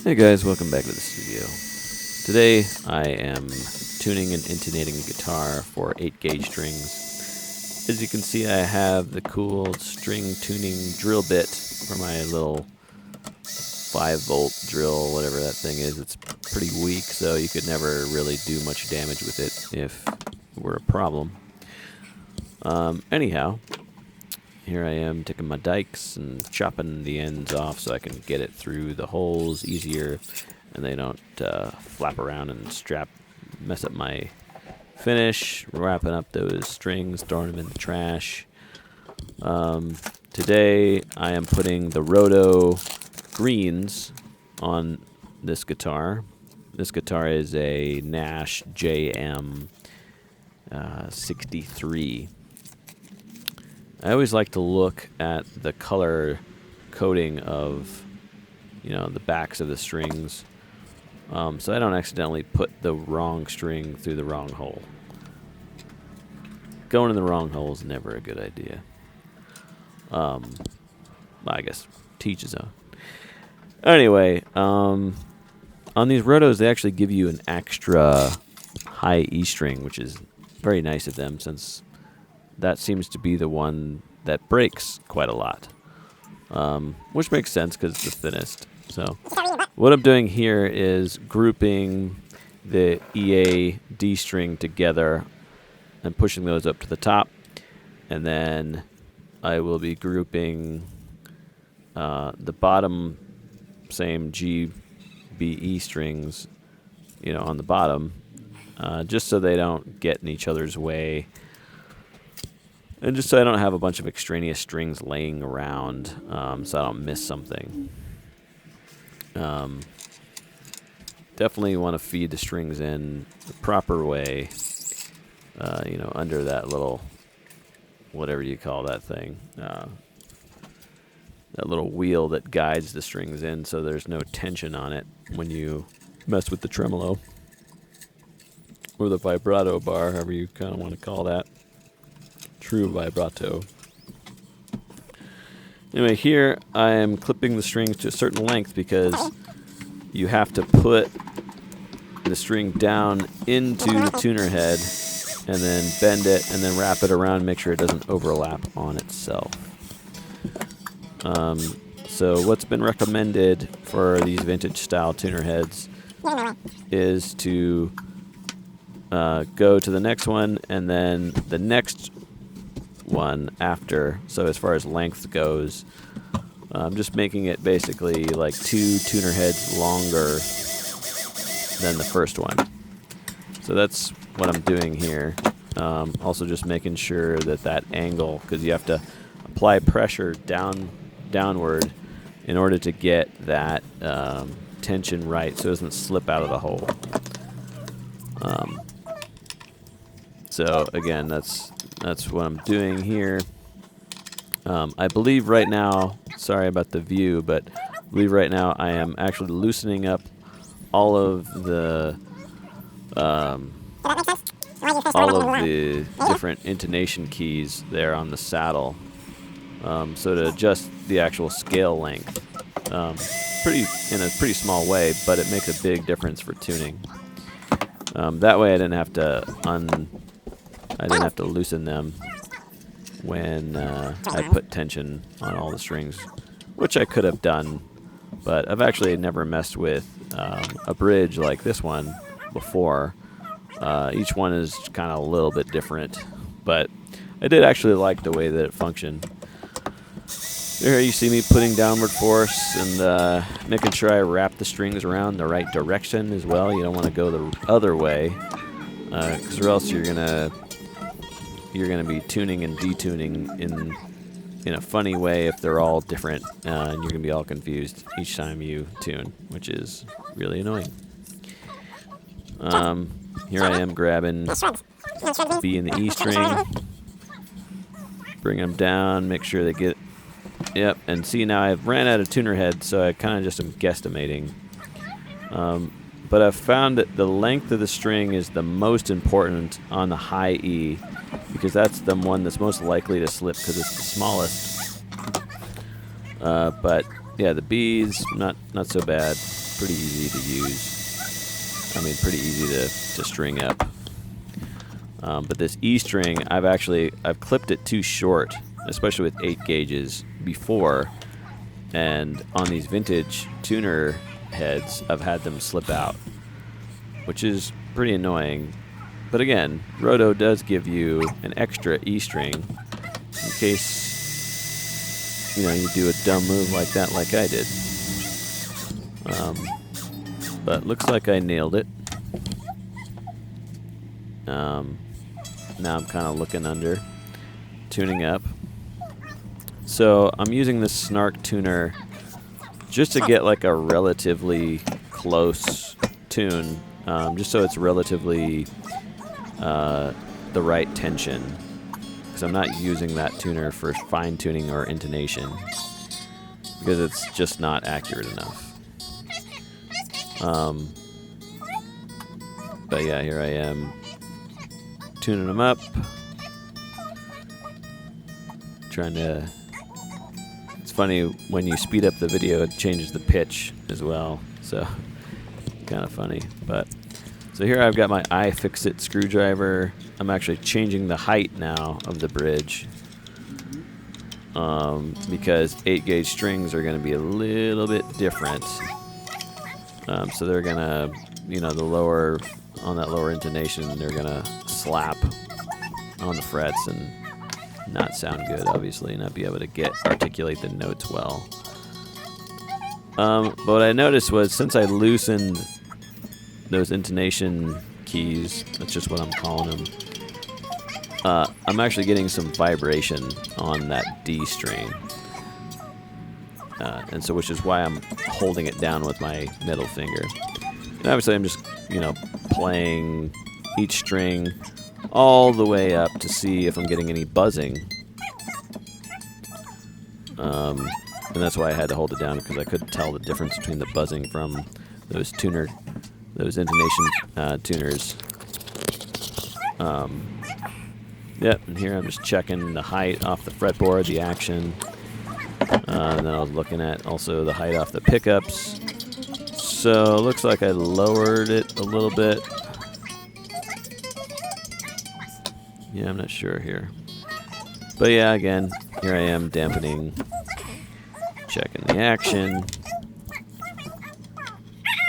Hey guys, welcome back to the studio. Today I am tuning and intonating a guitar for 8-gauge strings. As you can see, I have the cool string tuning drill bit for my little 5-volt drill, whatever that thing is. It's pretty weak, so you could never really do much damage with it if it were a problem. Anyhow, here I am taking my dikes and chopping the ends off so I can get it through the holes easier and they don't flap around and mess up my finish. Wrapping up those strings, throwing them in the trash. Today I am putting the Roto greens on this guitar. This guitar is a Nash Jm-63. I always like to look at the color coding of, the backs of the strings, so I don't accidentally put the wrong string through the wrong hole. Going in the wrong hole is never a good idea. I guess teach his own. Anyway, on these Rotos, they actually give you an extra high E string, which is very nice of them, since that seems to be the one that breaks quite a lot, which makes sense because it's the thinnest. So what I'm doing here is grouping the EA D string together and pushing those up to the top, and then I will be grouping the bottom same G, B, E strings, on the bottom, just so they don't get in each other's way. And just so I don't have a bunch of extraneous strings laying around, so I don't miss something. Definitely want to feed the strings in the proper way, under that little, whatever you call that thing, that little wheel that guides the strings in so there's no tension on it when you mess with the tremolo, or the vibrato bar, however you kind of want to call that. True vibrato. Anyway, here I am clipping the strings to a certain length because you have to put the string down into the tuner head and then bend it and then wrap it around, make sure it doesn't overlap on itself. So what's been recommended for these vintage style tuner heads is to go to the next one and then the next one after. So as far as length goes, I'm just making it basically like 2 tuner heads longer than the first one. So that's what I'm doing here. Also just making sure that angle, because you have to apply pressure downward in order to get that tension right so it doesn't slip out of the hole. So again, that's what I'm doing here. I believe right now, sorry about the view, but I believe right now I am actually loosening up all of the different intonation keys there on the saddle, so to adjust the actual scale length, in a pretty small way, but it makes a big difference for tuning. That way I didn't have to loosen them when I put tension on all the strings, which I could have done, but I've actually never messed with a bridge like this one before. Each one is kind of a little bit different, but I did actually like the way that it functioned. Here you see me putting downward force and making sure I wrap the strings around the right direction as well. You don't want to go the other way, because or else you're gonna be tuning and detuning in a funny way if they're all different, and you're gonna be all confused each time you tune, which is really annoying. Here I am grabbing B and the E string, bring them down, make sure they get. Yep, and see now I've ran out of tuner head, so I kind of just am guesstimating. But I've found that the length of the string is the most important on the high E, because that's the one that's most likely to slip because it's the smallest. But yeah, the B's not so bad. Pretty easy to use. I mean, pretty easy to string up. But this E string, I've clipped it too short, especially with 8 gauges before, and on these vintage tuner heads, I've had them slip out, which is pretty annoying. But again, Roto does give you an extra E string in case you do a dumb move like that, like I did. But looks like I nailed it. Now I'm kind of looking under, tuning up. So I'm using this Snark tuner just to get like a relatively close tune, just so it's relatively the right tension, because I'm not using that tuner for fine tuning or intonation because it's just not accurate enough. But yeah, here I am tuning them up, trying to. It's funny when you speed up the video, it changes the pitch as well, so kind of funny. But so here I've got my iFixit screwdriver. I'm actually changing the height now of the bridge, because 8 gauge strings are going to be a little bit different. So they're gonna, the lower, on that lower intonation, they're gonna slap on the frets and not sound good, obviously, not be able to articulate the notes well. But what I noticed was, since I loosened those intonation keys, that's just what I'm calling them, I'm actually getting some vibration on that D string. And so, which is why I'm holding it down with my middle finger. And obviously I'm just, playing each string all the way up to see if I'm getting any buzzing. And that's why I had to hold it down, because I couldn't tell the difference between the buzzing from those intonation tuners. Yep, and here I'm just checking the height off the fretboard, the action. And then I was looking at also the height off the pickups. So it looks like I lowered it a little bit. Yeah, I'm not sure here. But yeah, again, here I am dampening, checking the action.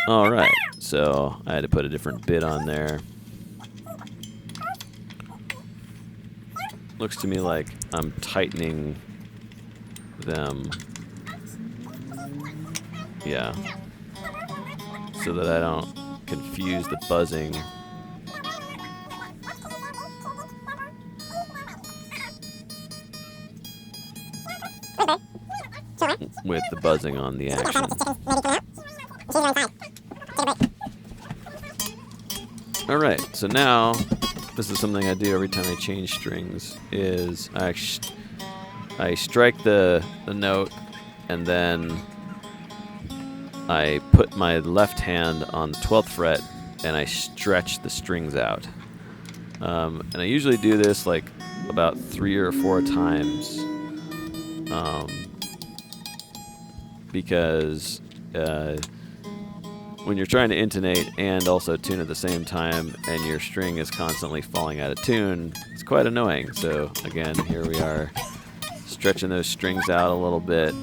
Alright, so I had to put a different bit on there. Looks to me like I'm tightening them, yeah, so that I don't confuse the buzzing with the buzzing on the action. Alright, so now this is something I do every time I change strings, is I strike the note, and then I put my left hand on the 12th fret and I stretch the strings out. And I usually do this like about 3 or 4 times, because when you're trying to intonate and also tune at the same time, and your string is constantly falling out of tune, it's quite annoying. So again, here we are, stretching those strings out a little bit.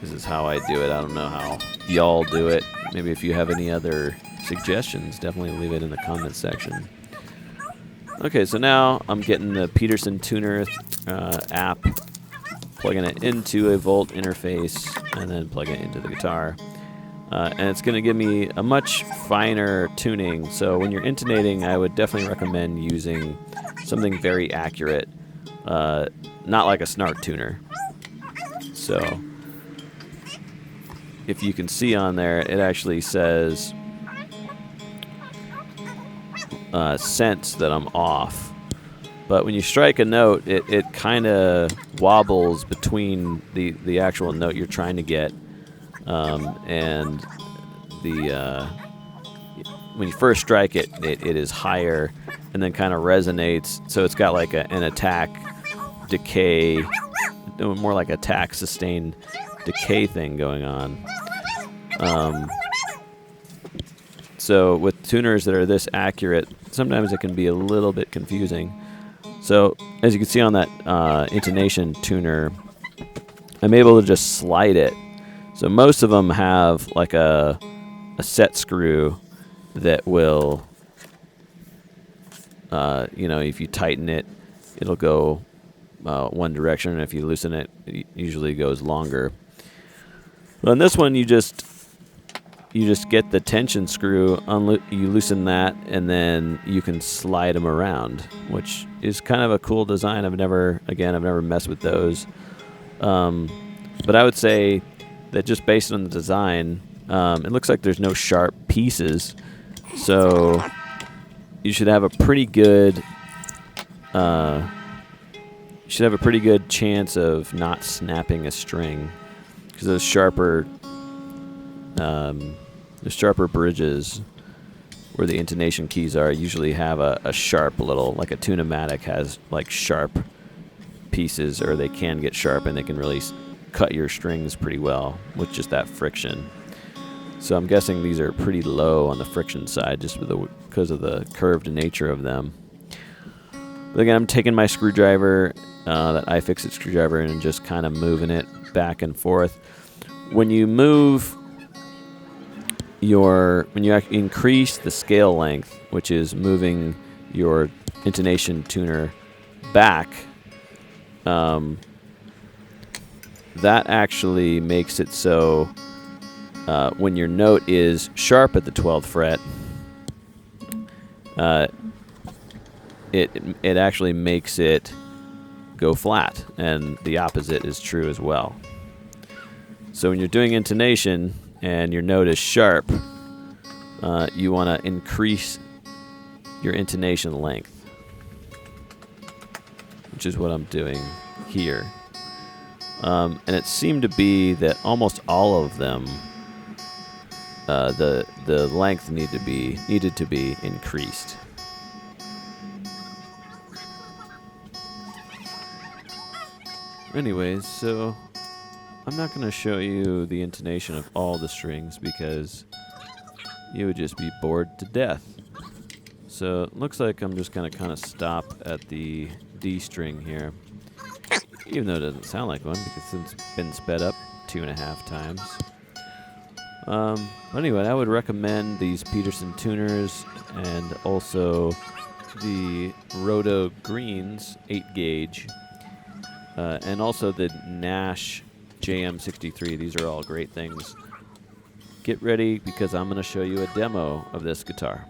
This is how I do it. I don't know how y'all do it. Maybe if you have any other suggestions, definitely leave it in the comments section. Okay, so now I'm getting the Peterson Tuner app, plugging it into a Volt interface, and then plugging it into the guitar. And it's going to give me a much finer tuning. So when you're intonating, I would definitely recommend using something very accurate, not like a Snark tuner. So if you can see on there, it actually says sense that I'm off. But when you strike a note, it kind of wobbles between the actual note you're trying to get, and when you first strike it, it is higher, and then kind of resonates. So it's got like an attack, decay, more like attack, sustain, decay thing going on. So with tuners that are this accurate, sometimes it can be a little bit confusing. So as you can see on that intonation tuner, I'm able to just slide it. So most of them have like a set screw that will, if you tighten it, it'll go one direction, and if you loosen it, it usually goes longer. But on this one, you just get the tension screw, you loosen that, and then you can slide them around, which is kind of a cool design. I've never messed with those. But I would say that just based on the design, it looks like there's no sharp pieces, so you should have a pretty good chance of not snapping a string, because those sharper bridges where the intonation keys are usually have a sharp little, like a tune-o-matic has like sharp pieces, or they can get sharp and they can really cut your strings pretty well with just that friction. So I'm guessing these are pretty low on the friction side just because of the curved nature of them. But again, I'm taking my screwdriver, that iFixit screwdriver, and just kind of moving it back and forth. When you increase the scale length, which is moving your intonation tuner back, that actually makes it so when your note is sharp at the 12th fret, it actually makes it go flat, and the opposite is true as well. So when you're doing intonation and your note is sharp, you want to increase your intonation length, which is what I'm doing here. And it seemed to be that almost all of them, the length needed to be increased. Anyways, so I'm not going to show you the intonation of all the strings because you would just be bored to death. So it looks like I'm just going to kind of stop at the D string here, even though it doesn't sound like one because it's been sped up 2.5 times. But anyway, I would recommend these Peterson tuners and also the Roto Greens 8-gauge. And also the Nash Jm-63. These are all great things. Get ready because I'm going to show you a demo of this guitar.